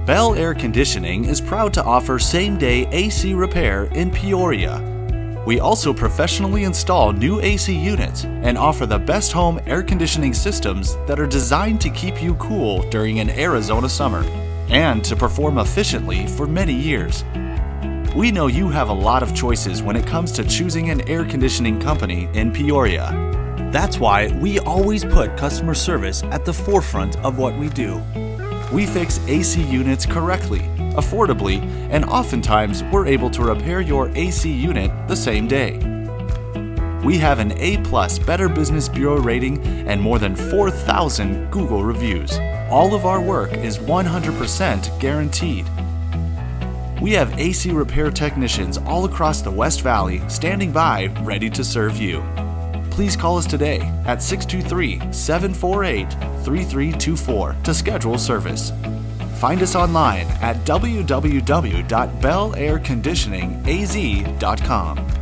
Bell Air Conditioning is proud to offer same-day AC repair in Peoria. We also professionally install new AC units and offer the best home air conditioning systems that are designed to keep you cool during an Arizona summer and to perform efficiently for many years. We know you have a lot of choices when it comes to choosing an air conditioning company in Peoria. That's why we always put customer service at the forefront of what we do. We fix AC units correctly, affordably, and oftentimes we're able to repair your AC unit the same day. We have an A+ Better Business Bureau rating and more than 4,000 Google reviews. All of our work is 100% guaranteed. We have AC repair technicians all across the West Valley standing by ready to serve you. Please call us today at 623-748-3324 to schedule service. Find us online at www.bellairconditioningaz.com.